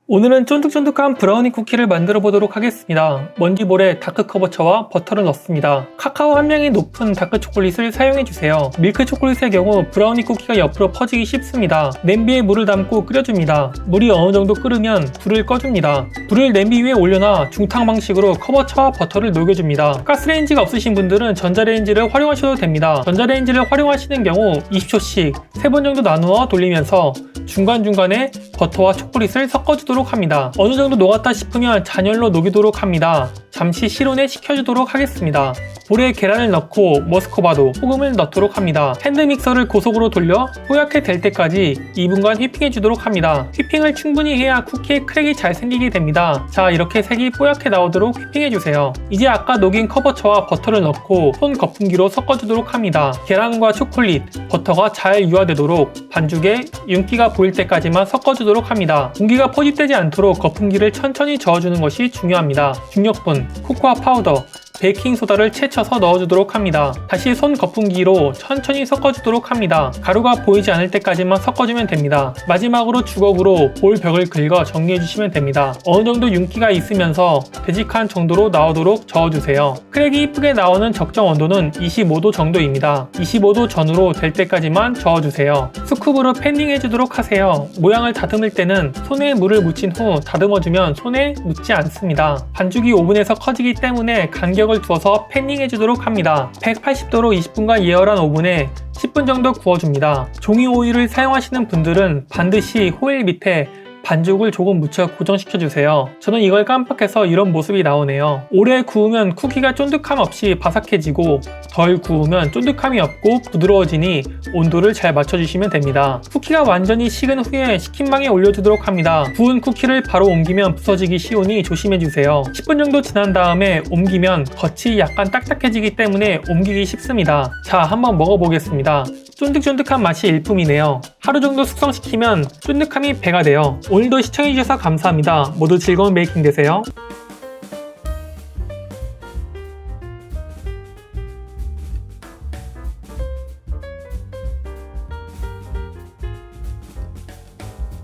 오늘은 쫀득쫀득한 브라우니 쿠키를 만들어 보도록 하겠습니다. 먼지볼에 다크 커버처와 버터를 넣습니다. 카카오 함량이 높은 다크 초콜릿을 사용해주세요. 밀크 초콜릿의 경우 브라우니 쿠키가 옆으로 퍼지기 쉽습니다. 냄비에 물을 담고 끓여줍니다. 물이 어느 정도 끓으면 불을 꺼줍니다. 불을 냄비 위에 올려놔 중탕 방식으로 커버처와 버터를 녹여줍니다. 가스레인지가 없으신 분들은 전자레인지를 활용하셔도 됩니다. 전자레인지를 활용하시는 경우 20초씩 3번 정도 나누어 돌리면서 중간중간에 버터와 초콜릿을 섞어주도록 합니다. 어느 정도 녹았다 싶으면 잔열로 녹이도록 합니다. 잠시 실온에 식혀주도록 하겠습니다. 볼에 계란을 넣고 머스코바도, 소금을 넣도록 합니다. 핸드믹서를 고속으로 돌려 뽀얗게 될 때까지 2분간 휘핑해 주도록 합니다. 휘핑을 충분히 해야 쿠키에 크랙이 잘 생기게 됩니다. 자, 이렇게 색이 뽀얗게 나오도록 휘핑해 주세요. 이제 아까 녹인 커버처와 버터를 넣고 손 거품기로 섞어주도록 합니다. 계란과 초콜릿, 버터가 잘 유화되도록 반죽에 윤기가 보일 때까지만 섞어주도록 합니다. 공기가 포집되지 않도록 거품기를 천천히 저어주는 것이 중요합니다. 중력분, 코코아 파우더, 베이킹소다를 채쳐서 넣어주도록 합니다. 다시 손 거품기로 천천히 섞어주도록 합니다. 가루가 보이지 않을 때까지만 섞어주면 됩니다. 마지막으로 주걱으로 볼 벽을 긁어 정리해주시면 됩니다. 어느 정도 윤기가 있으면서 되직한 정도로 나오도록 저어주세요. 크랙이 이쁘게 나오는 적정 온도는 25도 정도입니다. 25도 전후로 될 때까지만 저어주세요. 스쿱으로 팬닝해주도록 하세요. 모양을 다듬을 때는 손에 물을 묻힌 후 다듬어주면 손에 묻지 않습니다. 반죽이 오븐에서 커지기 때문에 간격을 두어서 팬닝해 주도록 합니다. 180도로 20분간 예열한 오븐에 10분 정도 구워줍니다. 종이 오일을 사용하시는 분들은 반드시 호일 밑에 반죽을 조금 묻혀 고정시켜주세요. 저는 이걸 깜빡해서 이런 모습이 나오네요. 오래 구우면 쿠키가 쫀득함 없이 바삭해지고 덜 구우면 쫀득함이 없고 부드러워지니 온도를 잘 맞춰주시면 됩니다. 쿠키가 완전히 식은 후에 식힌방에 올려주도록 합니다. 구운 쿠키를 바로 옮기면 부서지기 쉬우니 조심해주세요. 10분 정도 지난 다음에 옮기면 겉이 약간 딱딱해지기 때문에 옮기기 쉽습니다. 자, 한번 먹어보겠습니다. 쫀득쫀득한 맛이 일품이네요. 하루 정도 숙성시키면 쫀득함이 배가 돼요. 오늘도 시청해주셔서 감사합니다. 모두 즐거운 베이킹 되세요.